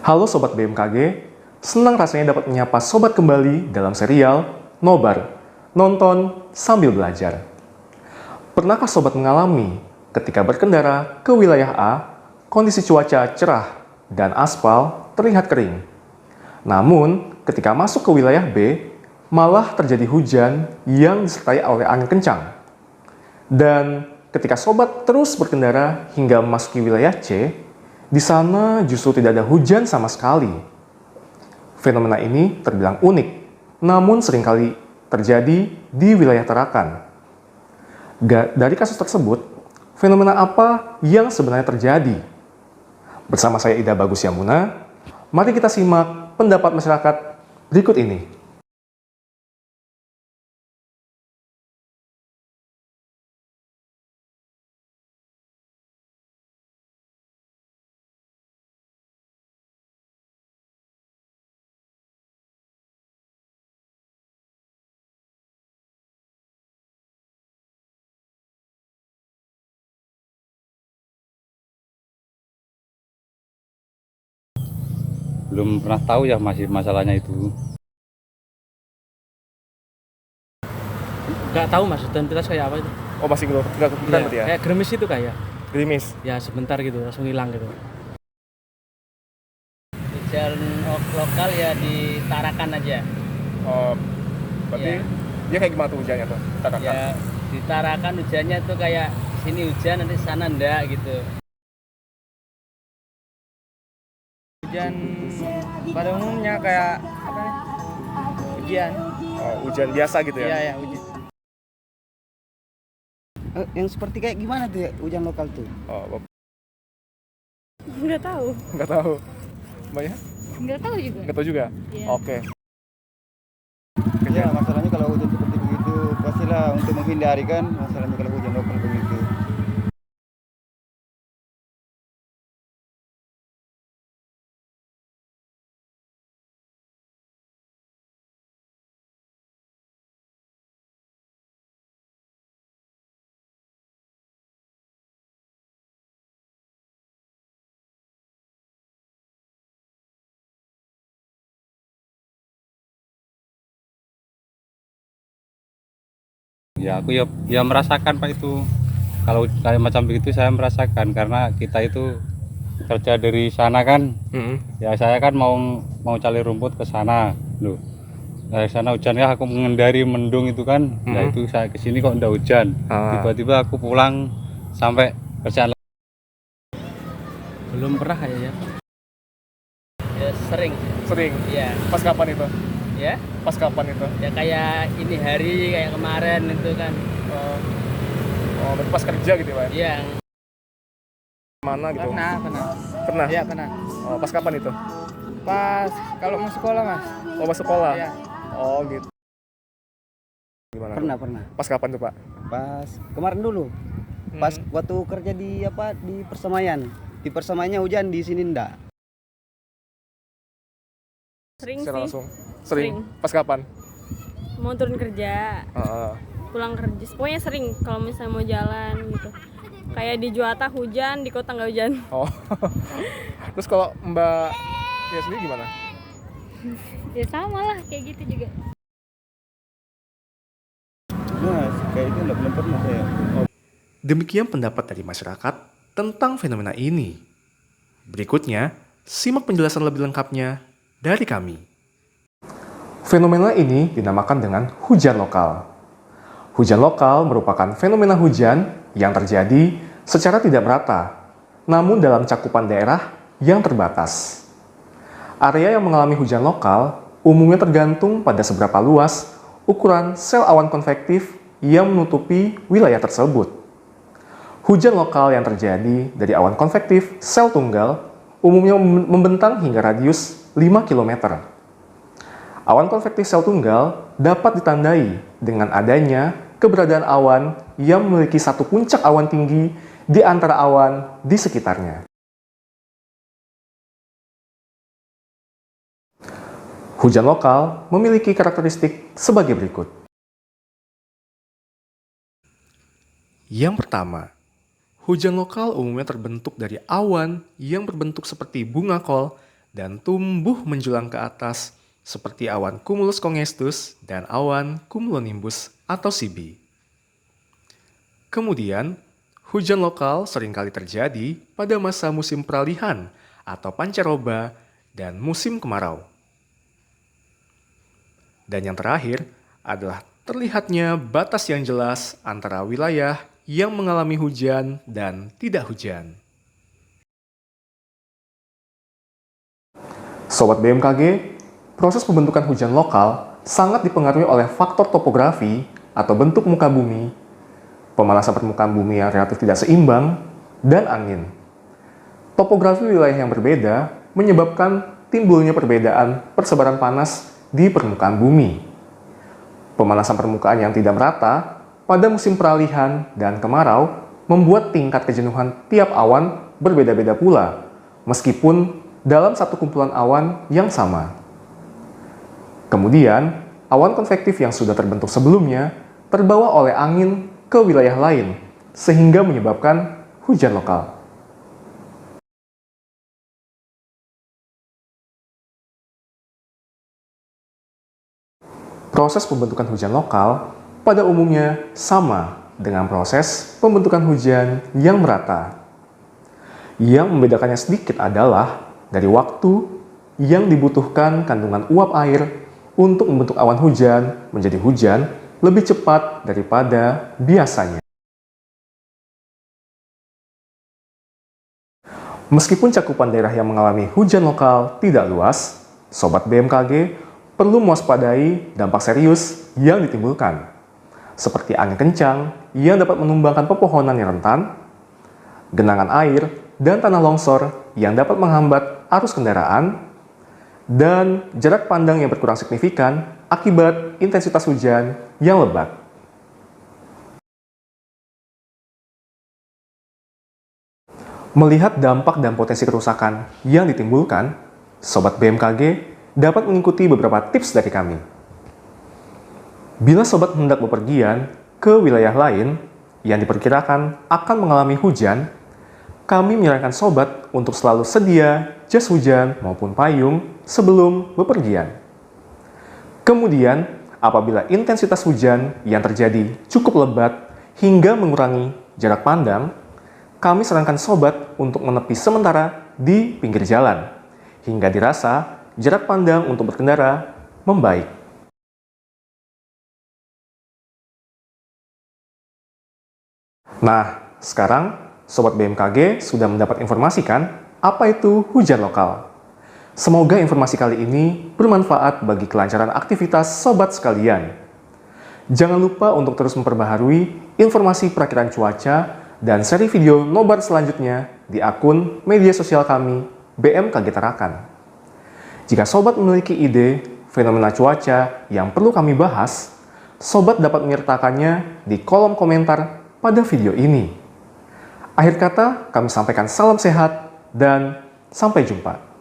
Halo Sobat BMKG, senang rasanya dapat menyapa Sobat kembali dalam serial Nobar, Nonton Sambil Belajar. Pernahkah Sobat mengalami ketika berkendara ke wilayah A, kondisi cuaca cerah dan aspal terlihat kering? Namun, ketika masuk ke wilayah B, malah terjadi hujan yang disertai oleh angin kencang. Dan ketika Sobat terus berkendara hingga memasuki wilayah C, di sana justru tidak ada hujan sama sekali. Fenomena ini terbilang unik, namun seringkali terjadi di wilayah Tarakan. Dari kasus tersebut, fenomena apa yang sebenarnya terjadi? Bersama saya Ida Bagus Yamuna, mari kita simak pendapat masyarakat berikut ini. Belum pernah tahu ya masih masalahnya itu. Nggak tahu mas, identitas kayak apa itu? Oh, masih nggak kepikiran berarti ya? Kayak gerimis itu kayak Gerimis. ya sebentar gitu langsung hilang gitu. Hujan lokal ya di Tarakan aja. Oh, berarti Ya. dia kayak gimana tuh hujannya tuh? Tarakan. Ya di Tarakan hujannya tuh kayak sini hujan nanti sana enggak gitu. Hujan pada umumnya kayak apa nih? Hujan. Oh, hujan biasa gitu ya? Iya ya hujan. Yang seperti kayak gimana tuh ya, hujan lokal tuh? Oh, Nggak tahu. nggak tahu. Mbaknya? Nggak tahu juga. Nggak tahu juga? Iya. Oke. Ya masalahnya kalau hujan seperti begitu pastilah untuk menghindari kan masalahnya kalau hujan lokal begitu. Ya aku ya merasakan Pak itu. Kalau kayak macam begitu saya merasakan karena kita itu kerja dari sana kan. Ya saya kan mau cari rumput ke sana loh. Dari sana hujan ya aku mengendari mendung itu kan. Ya itu saya kesini kok enggak hujan. Tiba-tiba aku pulang sampai kerjaan. Belum pernah kayaknya. Ya sering. Sering? Iya. Pas kapan itu? Ya. Pas kapan itu? Ya kayak ini hari kayak kemarin itu kan. Oh, berarti pas kerja gitu ya, Pak? Iya. Mana gitu? Pernah. Pernah? Iya pernah. Oh, pas kapan itu? Pas kalau mau sekolah mas. Oh, pas sekolah? Iya. Oh, gitu. Gimana? Pernah. Pas kapan tuh, Pak? Pas kemarin dulu. Pas waktu kerja di di Persemaian. Di Persemaiannya hujan, di sini enggak. Sering Secara sih. langsung? Sering? Sering. Pas kapan? Mau turun kerja, pulang kerja. Pokoknya sering kalau misalnya mau jalan gitu. Kayak di Juwata hujan, di kota nggak hujan. Oh. Terus kalau Mbak ya sendiri gimana? Ya sama lah, kayak gitu juga. Mas, kayak itu belum pernah saya. Demikian pendapat dari masyarakat tentang fenomena ini. Berikutnya, simak penjelasan lebih lengkapnya dari kami. Fenomena ini dinamakan dengan hujan lokal. Hujan lokal merupakan fenomena hujan yang terjadi secara tidak merata, namun dalam cakupan daerah yang terbatas. Area yang mengalami hujan lokal umumnya tergantung pada seberapa luas ukuran sel awan konvektif yang menutupi wilayah tersebut. Hujan lokal yang terjadi dari awan konvektif sel tunggal umumnya membentang hingga radius 5 km. Awan konvektif sel tunggal dapat ditandai dengan adanya keberadaan awan yang memiliki satu puncak awan tinggi di antara awan di sekitarnya. Hujan lokal memiliki karakteristik sebagai berikut. Yang pertama, hujan lokal umumnya terbentuk dari awan yang berbentuk seperti bunga kol dan tumbuh menjulang ke atas seperti awan cumulus congestus dan awan cumulonimbus atau CB. Kemudian, hujan lokal seringkali terjadi pada masa musim peralihan atau pancaroba dan musim kemarau. Dan yang terakhir adalah terlihatnya batas yang jelas antara wilayah yang mengalami hujan dan tidak hujan. Sobat BMKG, proses pembentukan hujan lokal sangat dipengaruhi oleh faktor topografi atau bentuk muka bumi, pemanasan permukaan bumi yang relatif tidak seimbang, dan angin. Topografi wilayah yang berbeda menyebabkan timbulnya perbedaan persebaran panas di permukaan bumi. Pemanasan permukaan yang tidak merata pada musim peralihan dan kemarau membuat tingkat kejenuhan tiap awan berbeda-beda pula, meskipun dalam satu kumpulan awan yang sama. Kemudian, awan konvektif yang sudah terbentuk sebelumnya terbawa oleh angin ke wilayah lain, sehingga menyebabkan hujan lokal. Proses pembentukan hujan lokal pada umumnya sama dengan proses pembentukan hujan yang merata. Yang membedakannya sedikit adalah dari waktu yang dibutuhkan kandungan uap air untuk membentuk awan hujan menjadi hujan lebih cepat daripada biasanya. Meskipun cakupan daerah yang mengalami hujan lokal tidak luas, Sobat BMKG perlu mewaspadai dampak serius yang ditimbulkan, seperti angin kencang yang dapat menumbangkan pepohonan yang rentan, genangan air dan tanah longsor yang dapat menghambat arus kendaraan, dan jarak pandang yang berkurang signifikan akibat intensitas hujan yang lebat. Melihat dampak dan potensi kerusakan yang ditimbulkan, Sobat BMKG dapat mengikuti beberapa tips dari kami. Bila Sobat hendak bepergian ke wilayah lain yang diperkirakan akan mengalami hujan, kami menyarankan Sobat untuk selalu sedia jas hujan maupun payung sebelum bepergian. Kemudian, apabila intensitas hujan yang terjadi cukup lebat hingga mengurangi jarak pandang, kami sarankan Sobat untuk menepi sementara di pinggir jalan, hingga dirasa jarak pandang untuk berkendara membaik. Nah, sekarang Sobat BMKG sudah mendapat informasi kan apa itu hujan lokal. Semoga informasi kali ini bermanfaat bagi kelancaran aktivitas Sobat sekalian. Jangan lupa untuk terus memperbaharui informasi perakiraan cuaca dan seri video nobar selanjutnya di akun media sosial kami, BMKG Tarakan. Jika Sobat memiliki ide fenomena cuaca yang perlu kami bahas, Sobat dapat menyertakannya di kolom komentar pada video ini. Akhir kata, kami sampaikan salam sehat dan sampai jumpa.